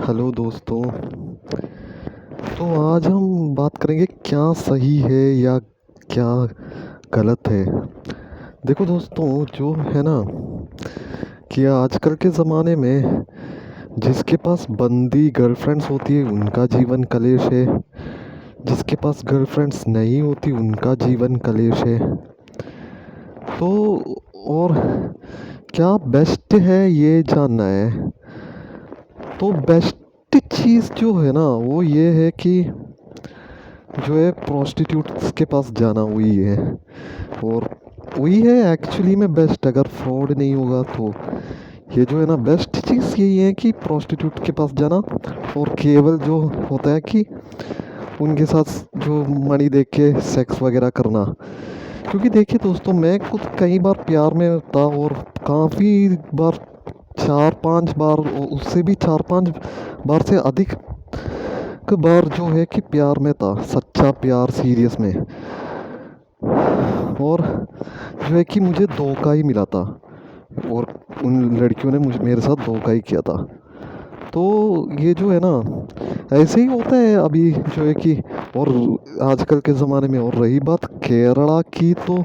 Hello दोस्तों। तो आज हम बात करेंगे क्या सही है या क्या गलत है। देखो दोस्तों, जो है ना कि आजकल के ज़माने में जिसके पास बंदी गर्लफ्रेंड्स होती है उनका जीवन कलेश है, जिसके पास गर्लफ्रेंड्स नहीं होती उनका जीवन कलेश है। तो और क्या बेस्ट है ये जानना है। तो बेस्ट चीज़ जो है ना वो ये है कि जो है प्रोस्टिट्यूट्स के पास जाना वही है। और वही है एक्चुअली में बेस्ट, अगर फ्रॉड नहीं होगा तो। ये जो है ना बेस्ट चीज़ यही है कि प्रोस्टिट्यूट के पास जाना, और केवल जो होता है कि उनके साथ जो मनी देख के सेक्स वगैरह करना। क्योंकि देखिए दोस्तों, मैं खुद कई बार प्यार में था और काफ़ी बार, 4-5 बार, उससे भी 4-5 बार से अधिक बार जो है कि प्यार में था, सच्चा प्यार सीरियस में। और जो है कि मुझे धोखा ही मिला था, और उन लड़कियों ने मुझे मेरे साथ धोखा ही किया था। तो ये जो है ना ऐसे ही होता है अभी जो है कि। और आजकल के ज़माने में, और रही बात केरला की, तो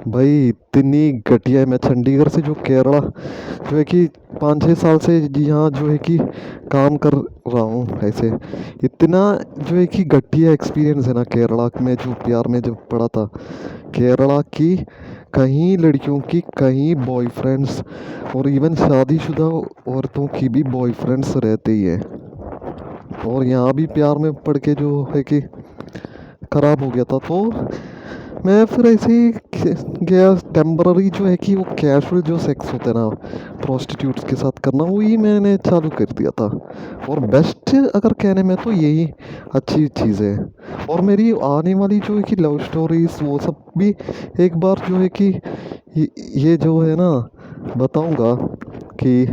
भाई इतनी घटिया है। मैं चंडीगढ़ से जो केरला जो है कि 5-6 साल से यहाँ जो है कि काम कर रहा हूँ ऐसे। इतना जो है कि घटिया एक्सपीरियंस है ना केरला में, जो प्यार में जब पड़ा था। केरला की कहीं लड़कियों की कहीं बॉयफ्रेंड्स, और इवन शादीशुदा औरतों की भी बॉयफ्रेंड्स रहते ही है। और यहाँ भी प्यार में पड़ के जो है कि ख़राब हो गया था। तो मैं फिर ऐसे ही गया, टेम्पररी जो है कि वो कैजुअल जो सेक्स होता है ना प्रोस्टिट्यूट्स के साथ करना, वही मैंने चालू कर दिया था। और बेस्ट अगर कहने में तो यही अच्छी चीज़ है। और मेरी आने वाली जो है कि लव स्टोरीज वो सब भी एक बार जो है कि ये जो है ना बताऊंगा कि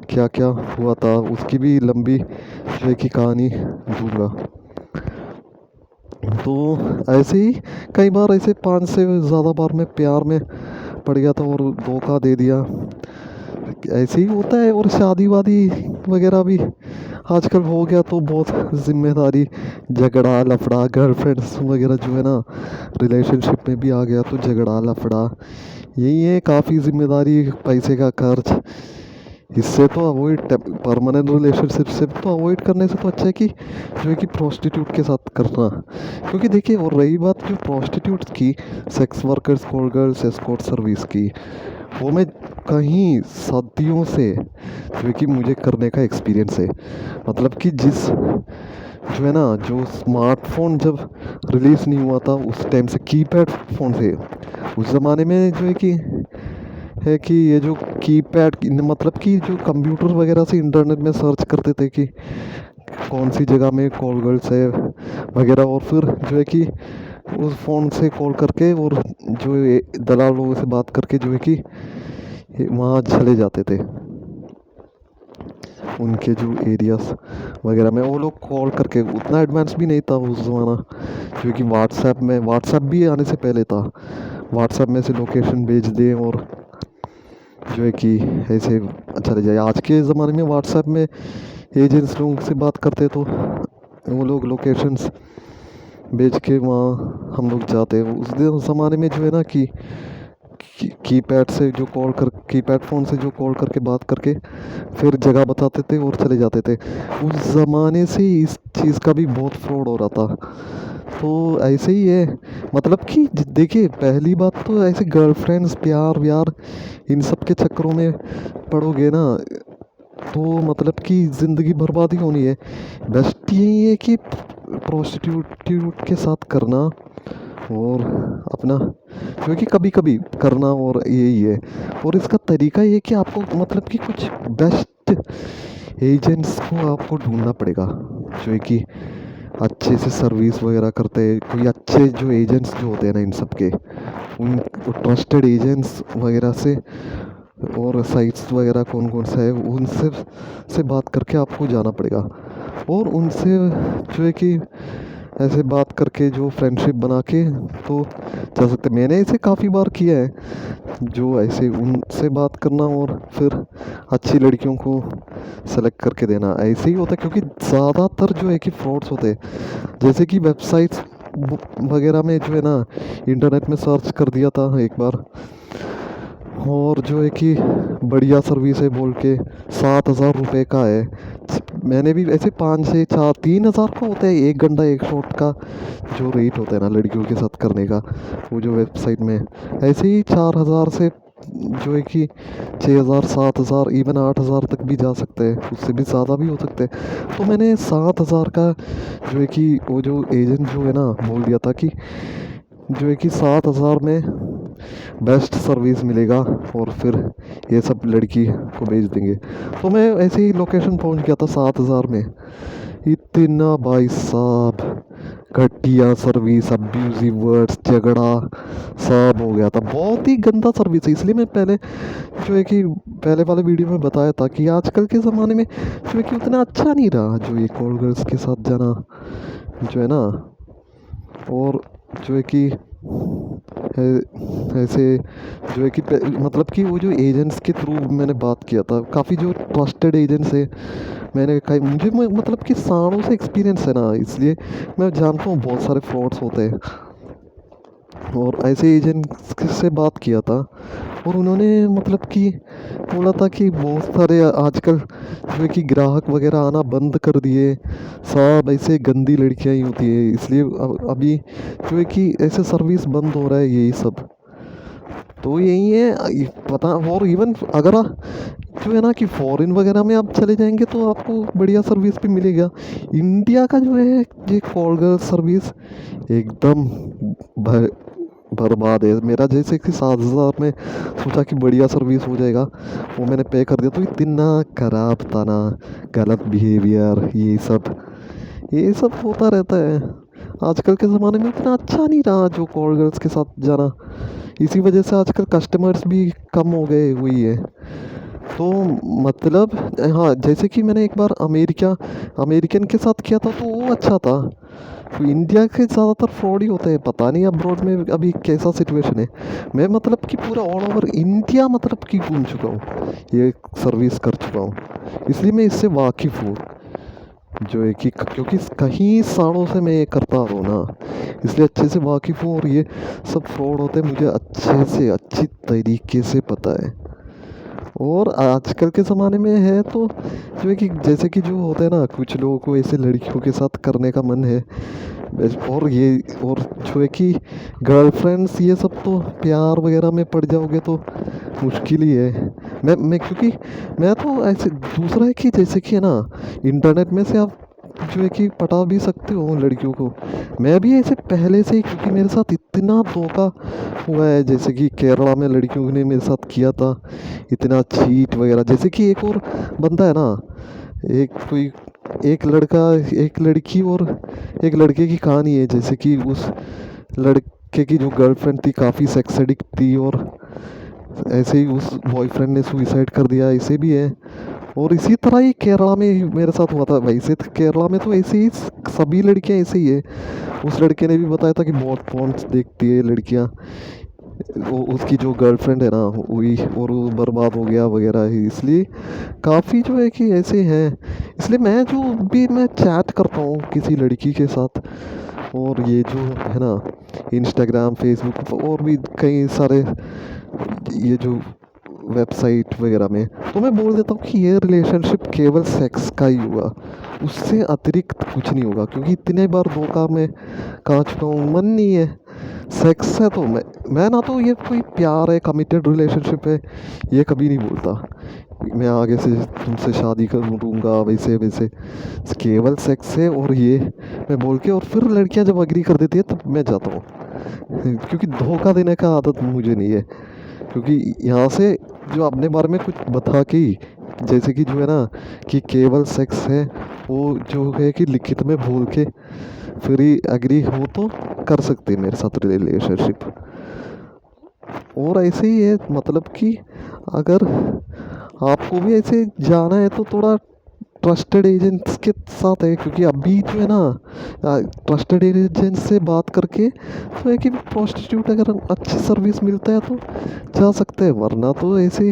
क्या क्या हुआ था, उसकी भी लंबी जो है कि कहानी दूंगा। तो ऐसे ही कई बार, ऐसे 5 से ज़्यादा बार मैं प्यार में पड़ गया था और धोखा दे दिया। ऐसे ही होता है। और शादी वादी वगैरह भी आजकल हो गया तो बहुत जिम्मेदारी, झगड़ा लफड़ा, गर्लफ्रेंड्स वगैरह जो है ना रिलेशनशिप में भी आ गया तो झगड़ा लफड़ा यही है, काफ़ी जिम्मेदारी, पैसे का खर्च। इससे तो अवॉइड, परमानेंट रिलेशनशिप से तो अवॉइड करने से तो अच्छा है कि जो है कि प्रोस्टिट्यूट के साथ करना। क्योंकि देखिए, और रही बात जो प्रोस्टिट्यूट्स की, sex workers, call girls, escort service की, वो मैं कहीं सदियों से जो है कि मुझे करने का एक्सपीरियंस है। मतलब कि जिस जो है ना, जो स्मार्टफोन जब रिलीज़ नहीं हुआ था उस टाइम से कीपैड फ़ोन थे। उस ज़माने में जो है कि ये जो कीपैड, मतलब कि जो कंप्यूटर वगैरह से इंटरनेट में सर्च करते थे कि कौन सी जगह में कॉल गर्ल्स है वगैरह, और फिर जो है कि उस फ़ोन से कॉल करके, और जो दलाल लोगों से बात करके जो है कि वहाँ चले जाते थे उनके जो एरियाज वगैरह में। वो लोग कॉल करके, उतना एडवांस भी नहीं था उस ज़माना, जो कि व्हाट्सएप भी आने से पहले था। व्हाट्सएप में से लोकेशन भेज दें और जो है कि ऐसे चले जाए। आज के ज़माने में व्हाट्सएप में एजेंट्स लोगों से बात करते तो वो लोग लोकेशंस भेज के वहाँ हम लोग जाते हैं। उस दिन ज़माने में जो है ना कि कीपैड से जो कॉल कर कीपैड फ़ोन से जो कॉल करके बात करके फिर जगह बताते थे और चले जाते थे। उस ज़माने से इस चीज़ का भी बहुत फ्रॉड हो रहा था। तो ऐसे ही है। मतलब कि देखिए, पहली बात तो ऐसे गर्लफ्रेंड्स, प्यार व्यार, इन सब के चक्करों में पड़ोगे ना तो मतलब कि ज़िंदगी बर्बाद ही होनी है। बेस्ट यही है कि प्रोस्टिट्यूट के साथ करना, और अपना जो है कि कभी कभी करना, और यही है। और इसका तरीका ये है कि आपको मतलब कि कुछ बेस्ट एजेंट्स को आपको ढूंढना पड़ेगा, जो है कि अच्छे से सर्विस वगैरह करते हैं। कोई अच्छे जो एजेंट्स जो होते हैं ना इन सब के, उन ट्रस्टेड एजेंट्स वगैरह से, और साइट्स वगैरह कौन कौन सा है उनसे से बात करके आपको जाना पड़ेगा। और उनसे जो है कि ऐसे बात करके जो फ्रेंडशिप बना के तो जा सकते। मैंने इसे काफ़ी बार किया है, जो ऐसे उनसे बात करना और फिर अच्छी लड़कियों को सेलेक्ट करके देना, ऐसे ही होता है। क्योंकि ज़्यादातर जो है कि फ्रॉड्स होते हैं, जैसे कि वेबसाइट्स वगैरह में जो है ना, इंटरनेट में सर्च कर दिया था एक बार, और जो है कि बढ़िया सर्विस है बोल के 7,000 रुपये का है। मैंने भी ऐसे 5 से 4 3 हज़ार का होता है 1 घंटा एक शॉट का, जो रेट होता है ना लड़कियों के साथ करने का, वो जो वेबसाइट में, ऐसे ही 4,000 से जो है कि 6,000 7,000 इवन 8,000 तक भी जा सकते हैं, उससे भी ज़्यादा भी हो सकते हैं। तो मैंने 7,000 का जो है कि वो जो एजेंट जो है ना बोल दिया था कि जो है कि 7,000 में बेस्ट सर्विस मिलेगा, और फिर ये सब लड़की को भेज देंगे। तो मैं ऐसे ही लोकेशन पहुंच गया था 7,000 में। इतना भाई साहब घटिया सर्विस, अब्यूजिव वर्ड्स, झगड़ा सब हो गया था, बहुत ही गंदा सर्विस है। इसलिए मैं पहले जो है कि पहले वाले वीडियो में बताया था कि आजकल के ज़माने में जो है कि उतना अच्छा नहीं रहा जो ये कॉल गर्ल्स के साथ जाना जो है ना। और जो है कि ऐसे जो है कि मतलब कि वो जो एजेंट्स के थ्रू मैंने बात किया था, काफ़ी जो ट्रस्टेड एजेंट्स है, मैंने कहा मुझे मतलब कि सालों से एक्सपीरियंस है ना, इसलिए मैं जानता हूँ बहुत सारे फ्रॉड्स होते हैं। और ऐसे एजेंट्स से बात किया था, और उन्होंने मतलब कि बोला था कि बहुत सारे आजकल जो है कि ग्राहक वगैरह आना बंद कर दिए, सब ऐसे गंदी लड़कियां ही होती है, इसलिए अभी जो है कि ऐसे सर्विस बंद हो रहा है यही सब। तो यही है पता। और इवन अगर जो है ना कि फॉरेन वगैरह में आप चले जाएंगे तो आपको बढ़िया सर्विस भी मिलेगा। इंडिया का जो है ये कॉल गर्ल सर्विस एकदम बर्बाद है। मेरा जैसे कि 7,000 में सोचा कि बढ़िया सर्विस हो जाएगा, वो मैंने पे कर दिया तो इतना खराब था ना, गलत बिहेवियर, ये सब होता रहता है। आजकल के ज़माने में इतना अच्छा नहीं रहा जो कॉल गर्ल्स के साथ जाना, इसी वजह से आजकल कस्टमर्स भी कम हो गए हुई है। तो मतलब हाँ, जैसे कि मैंने एक बार अमेरिकन के साथ किया था तो वो अच्छा था। तो इंडिया के ज़्यादातर फ्रॉड ही होते हैं, पता नहीं अब्रॉड में अभी कैसा सिचुएशन है। मैं मतलब कि पूरा ऑल ओवर इंडिया मतलब कि घूम चुका हूँ, ये सर्विस कर चुका हूँ, इसलिए मैं इससे वाकिफ़ हूँ। जो है कि क्योंकि कहीं सालों से मैं ये करता आ रहा हूँ ना, इसलिए अच्छे से वाकिफ़ हूँ। और ये सब फ्रॉड होते हैं मुझे अच्छे से अच्छी तरीके से पता है। और आजकल के ज़माने में है तो जो है कि जैसे कि जो होता है ना, कुछ लोगों को ऐसे लड़कियों के साथ करने का मन है, और जो है कि गर्लफ्रेंड्स ये सब तो प्यार वगैरह में पड़ जाओगे तो मुश्किल ही है। मैं क्योंकि मैं तो ऐसे दूसरा है कि जैसे कि है ना, इंटरनेट में से आप जो है कि पटा भी सकते हो लड़कियों को। मैं भी ऐसे पहले से ही, क्योंकि मेरे साथ इतना धोखा हुआ है, जैसे कि केरला में लड़कियों ने मेरे साथ किया था, इतना चीट वगैरह। जैसे कि एक और बंदा है ना, एक लड़का, एक लड़की और एक लड़के की कहानी है। जैसे कि उस लड़के की जो गर्लफ्रेंड थी काफ़ी सेक्स एडिक्ट थी, और ऐसे ही उस बॉयफ्रेंड ने सुइसाइड कर दिया, ऐसे भी है। और इसी तरह ही केरला में मेरे साथ हुआ था। वैसे तो केरला में तो ऐसे ही सभी लड़कियां ऐसे ही है। उस लड़के ने भी बताया था कि बहुत पॉन्स देखती है लड़कियां, वो उसकी जो गर्लफ्रेंड है ना वही, और वो बर्बाद हो गया वगैरह ही। इसलिए काफ़ी जो है कि ऐसे हैं। इसलिए मैं चैट करता हूँ किसी लड़की के साथ, और ये जो है ना इंस्टाग्राम फेसबुक और भी कई सारे ये जो वेबसाइट वगैरह में, तो मैं बोल देता हूँ कि ये रिलेशनशिप केवल सेक्स का ही हुआ, उससे अतिरिक्त कुछ नहीं होगा। क्योंकि इतने बार धोखा में खा चुका हूँ, मन नहीं है। सेक्स है तो मैं ना तो ये कोई प्यार है, कमिटेड रिलेशनशिप है, ये कभी नहीं बोलता मैं आगे से तुमसे शादी करूँगा वैसे वैसे। केवल सेक्स है और ये मैं बोल के, और फिर लड़कियां जब अग्री कर देती है तब मैं जाता हूँ। क्योंकि धोखा देने का आदत मुझे नहीं है। क्योंकि यहाँ से जो अपने बारे में कुछ बता के ही, जैसे कि जो है ना कि केवल सेक्स है, वो जो है कि लिखित में बोल के फिर ही एग्री हो तो कर सकते हैं मेरे साथ रिलेशनशिप। और ऐसे ही है मतलब कि अगर आपको भी ऐसे जाना है तो थोड़ा ट्रस्टेड एजेंट्स के साथ है, क्योंकि अभी जो है ना ट्रस्टेड एजेंट से बात करके तो है कि प्रोस्टिट्यूट अगर अच्छी सर्विस मिलता है तो जा सकते हैं, वरना तो ऐसे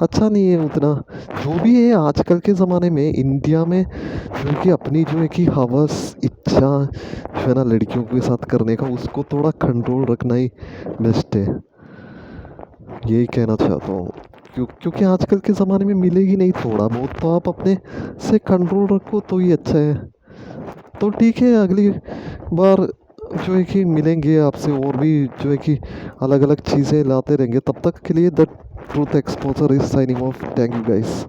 अच्छा नहीं है उतना। जो भी है आजकल के ज़माने में इंडिया में जो है कि अपनी जो है कि हवस इच्छा जो है ना लड़कियों के साथ करने का, उसको थोड़ा कंट्रोल रखना ही बेस्ट है, यही कहना चाहता हूँ। क्योंकि आजकल के ज़माने में मिलेगी नहीं, थोड़ा बहुत तो आप अपने से कंट्रोल रखो तो ही अच्छा है। तो ठीक है, अगली बार जो है कि मिलेंगे आपसे और भी जो है कि अलग अलग चीज़ें लाते रहेंगे। तब तक के लिए the truth exposure is signing off. Thank you guys.